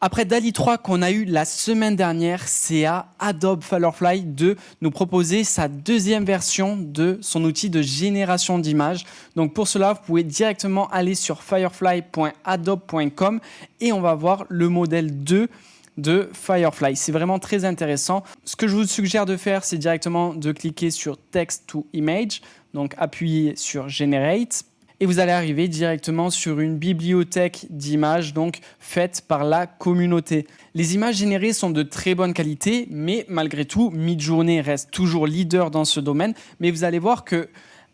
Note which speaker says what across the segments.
Speaker 1: Après DALL-E 3 qu'on a eu la semaine dernière, c'est à Adobe Firefly de nous proposer sa deuxième version de son outil de génération d'images. Donc pour cela, vous pouvez directement aller sur firefly.adobe.com et on va voir le modèle 2 de Firefly. C'est vraiment très intéressant. Ce que je vous suggère de faire, c'est directement de cliquer sur Text to Image, donc appuyer sur Generate. Et vous allez arriver directement sur une bibliothèque d'images donc faite par la communauté. Les images générées sont de très bonne qualité, mais malgré tout, Midjourney reste toujours leader dans ce domaine. Mais vous allez voir que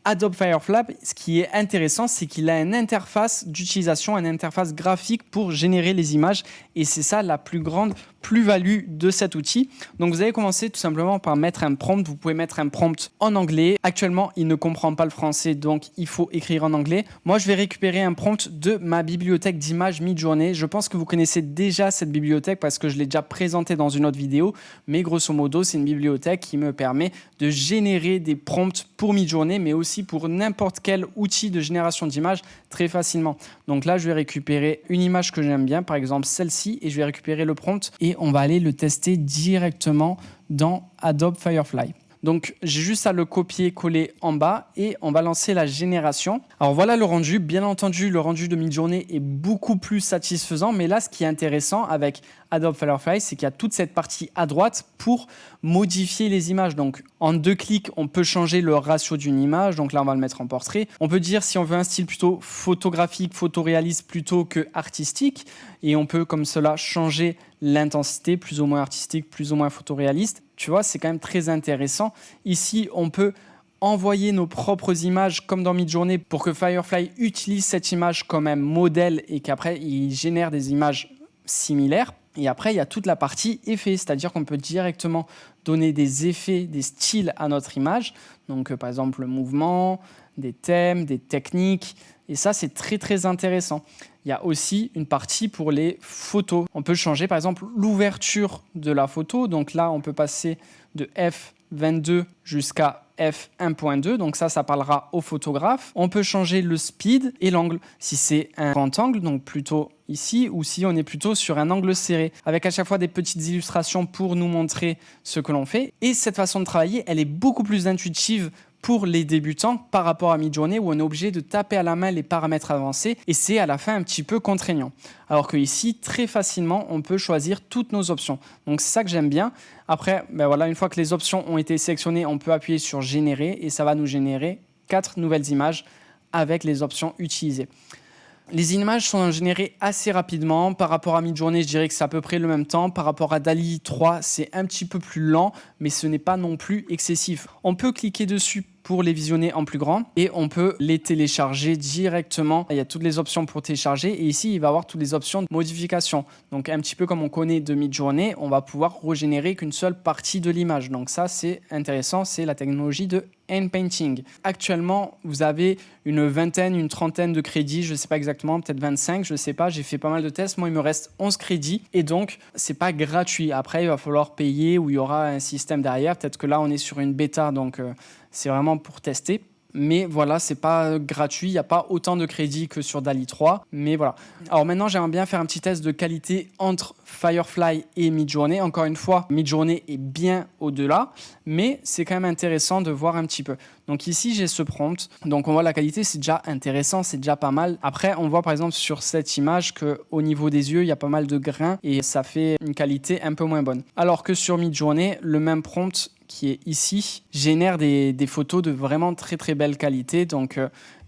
Speaker 1: Adobe Firefly, ce qui est intéressant, c'est qu'il a une interface d'utilisation, une interface graphique pour générer les images. Et c'est ça la plus grande plus-value de cet outil. Donc vous allez commencer tout simplement par mettre un prompt. Vous pouvez mettre un prompt en anglais. Actuellement, il ne comprend pas le français, donc il faut écrire en anglais. Moi, je vais récupérer un prompt de ma bibliothèque d'images Midjourney. Je pense que vous connaissez déjà cette bibliothèque parce que je l'ai déjà présentée dans une autre vidéo. Mais grosso modo, c'est une bibliothèque qui me permet de générer des prompts pour Midjourney, mais aussi pour n'importe quel outil de génération d'images très facilement. Donc là, je vais récupérer une image que j'aime bien, par exemple celle-ci, et je vais récupérer le prompt et on va aller le tester directement dans Adobe Firefly. Donc, j'ai juste à le copier-coller en bas et on va lancer la génération. Alors voilà le rendu. Bien entendu, le rendu de Midjourney est beaucoup plus satisfaisant. Mais là, ce qui est intéressant avec Adobe Firefly, c'est qu'il y a toute cette partie à droite pour modifier les images. Donc, en 2 clics, on peut changer le ratio d'une image. Donc là, on va le mettre en portrait. On peut dire si on veut un style plutôt photographique, photoréaliste plutôt que artistique. Et on peut comme cela changer l'intensité, plus ou moins artistique, plus ou moins photoréaliste. Tu vois, c'est quand même très intéressant. Ici, on peut envoyer nos propres images comme dans Midjourney pour que Firefly utilise cette image comme un modèle et qu'après, il génère des images similaires. Et après, il y a toute la partie effets, c'est-à-dire qu'on peut directement donner des effets, des styles à notre image. Donc, par exemple, le mouvement, des thèmes, des techniques. Et ça, c'est très, très intéressant. Il y a aussi une partie pour les photos. On peut changer, par exemple, l'ouverture de la photo. Donc là, on peut passer de f22 jusqu'à f1.2. Donc ça parlera au photographe. On peut changer le speed et l'angle. Si c'est un grand angle, donc plutôt ici, ou si on est plutôt sur un angle serré, avec à chaque fois des petites illustrations pour nous montrer ce que l'on fait. Et cette façon de travailler, elle est beaucoup plus intuitive pour les débutants par rapport à Midjourney où on est obligé de taper à la main les paramètres avancés et c'est à la fin un petit peu contraignant. Alors que ici, très facilement, on peut choisir toutes nos options. Donc c'est ça que j'aime bien. Après, voilà, une fois que les options ont été sélectionnées, on peut appuyer sur générer et ça va nous générer 4 nouvelles images avec les options utilisées. Les images sont générées assez rapidement. Par rapport à Midjourney, je dirais que c'est à peu près le même temps. Par rapport à DALL-E 3, c'est un petit peu plus lent, mais ce n'est pas non plus excessif. On peut cliquer dessus pour les visionner en plus grand et on peut les télécharger directement. Il y a toutes les options pour télécharger et ici, il va y avoir toutes les options de modification. Donc, un petit peu comme on connaît de Midjourney, on va pouvoir régénérer qu'une seule partie de l'image. Donc ça, c'est intéressant. C'est la technologie de hand painting. Actuellement, vous avez une vingtaine, une trentaine de crédits. Je ne sais pas exactement, peut-être 25, je ne sais pas. J'ai fait pas mal de tests. Moi, il me reste 11 crédits et donc, c'est pas gratuit. Après, il va falloir payer ou il y aura un système derrière. Peut-être que là, on est sur une bêta, donc c'est vraiment pour tester. Mais voilà, c'est pas gratuit, il n'y a pas autant de crédits que sur DALL-E 3. Mais voilà. Alors maintenant, j'aimerais bien faire un petit test de qualité entre Firefly et Midjourney. Encore une fois, Midjourney est bien au-delà, mais c'est quand même intéressant de voir un petit peu. Donc ici, j'ai ce prompt. Donc on voit la qualité, c'est déjà intéressant, c'est déjà pas mal. Après, on voit par exemple sur cette image qu'au niveau des yeux, il y a pas mal de grains et ça fait une qualité un peu moins bonne. Alors que sur Midjourney, le même prompt qui est ici, génère des photos de vraiment très très belle qualité. Donc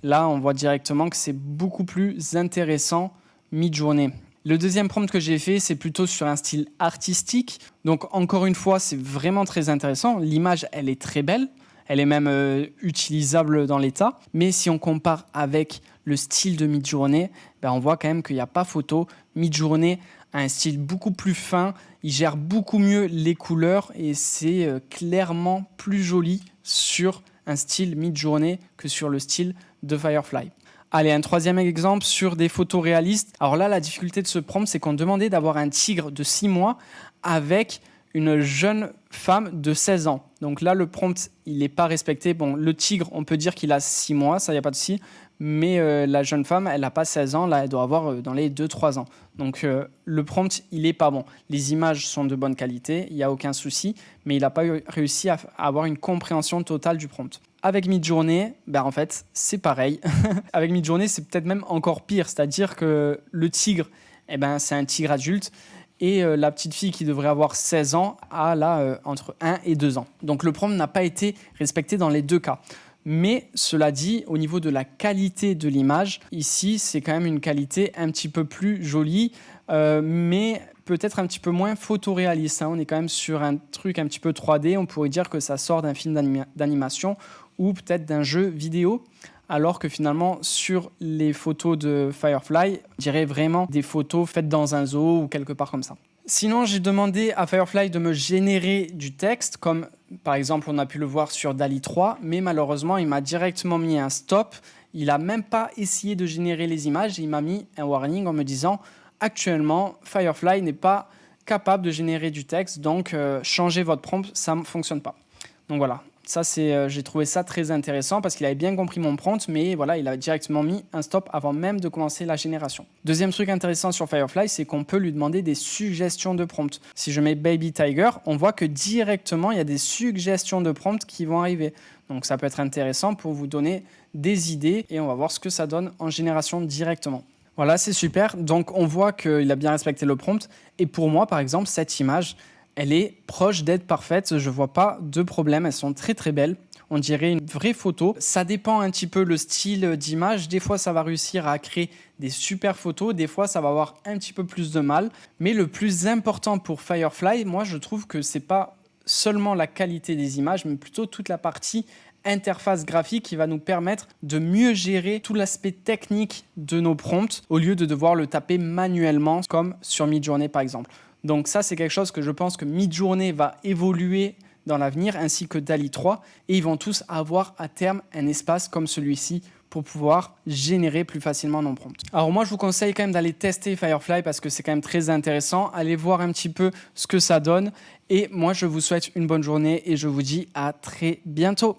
Speaker 1: là, on voit directement que c'est beaucoup plus intéressant Midjourney. Le deuxième prompt que j'ai fait, c'est plutôt sur un style artistique. Donc encore une fois, c'est vraiment très intéressant. L'image, elle est très belle. Elle est même utilisable dans l'état. Mais si on compare avec le style de Midjourney, on voit quand même qu'il n'y a pas photo. Midjourney a un style beaucoup plus fin. Il gère beaucoup mieux les couleurs et c'est clairement plus joli sur un style Midjourney que sur le style de Firefly. Allez, un troisième exemple sur des photos réalistes. Alors là, la difficulté de ce prompt, c'est qu'on demandait d'avoir un tigre de 6 mois avec une jeune femme de 16 ans. Donc là, le prompt, il n'est pas respecté. Bon, le tigre, on peut dire qu'il a 6 mois, ça, il n'y a pas de souci. Mais la jeune femme, elle n'a pas 16 ans, là, elle doit avoir dans les 2-3 ans. Donc le prompt, il n'est pas bon. Les images sont de bonne qualité, il n'y a aucun souci, mais il n'a pas réussi à avoir une compréhension totale du prompt. Avec Midjourney, en fait, c'est pareil. Avec Midjourney, c'est peut-être même encore pire. C'est-à-dire que le tigre, c'est un tigre adulte. Et la petite fille qui devrait avoir 16 ans a là entre 1 et 2 ans. Donc le prompt n'a pas été respecté dans les deux cas. Mais cela dit, au niveau de la qualité de l'image, ici, c'est quand même une qualité un petit peu plus jolie, mais peut-être un petit peu moins photoréaliste. On est quand même sur un truc un petit peu 3D. On pourrait dire que ça sort d'un film d'animation ou peut-être d'un jeu vidéo. Alors que finalement, sur les photos de Firefly, je dirais vraiment des photos faites dans un zoo ou quelque part comme ça. Sinon, j'ai demandé à Firefly de me générer du texte, comme par exemple on a pu le voir sur DALL-E 3, mais malheureusement, il m'a directement mis un stop. Il n'a même pas essayé de générer les images. Il m'a mis un warning en me disant « Actuellement, Firefly n'est pas capable de générer du texte, donc changez votre prompt, ça ne fonctionne pas. » Donc voilà. Ça, j'ai trouvé ça très intéressant parce qu'il avait bien compris mon prompt, mais voilà, il a directement mis un stop avant même de commencer la génération. Deuxième truc intéressant sur Firefly, c'est qu'on peut lui demander des suggestions de prompt. Si je mets Baby Tiger, on voit que directement, il y a des suggestions de prompt qui vont arriver. Donc ça peut être intéressant pour vous donner des idées et on va voir ce que ça donne en génération directement. Voilà, c'est super. Donc on voit qu'il a bien respecté le prompt. Et pour moi, par exemple, cette image, elle est proche d'être parfaite, je ne vois pas de problème, elles sont très très belles. On dirait une vraie photo. Ça dépend un petit peu le style d'image. Des fois, ça va réussir à créer des super photos. Des fois, ça va avoir un petit peu plus de mal. Mais le plus important pour Firefly, moi, je trouve que ce n'est pas seulement la qualité des images, mais plutôt toute la partie interface graphique qui va nous permettre de mieux gérer tout l'aspect technique de nos prompts au lieu de devoir le taper manuellement comme sur Midjourney par exemple. Donc ça, c'est quelque chose que je pense que Midjourney va évoluer dans l'avenir, ainsi que DALL-E 3, et ils vont tous avoir à terme un espace comme celui-ci pour pouvoir générer plus facilement nos prompts. Alors moi, je vous conseille quand même d'aller tester Firefly parce que c'est quand même très intéressant. Allez voir un petit peu ce que ça donne. Et moi, je vous souhaite une bonne journée et je vous dis à très bientôt.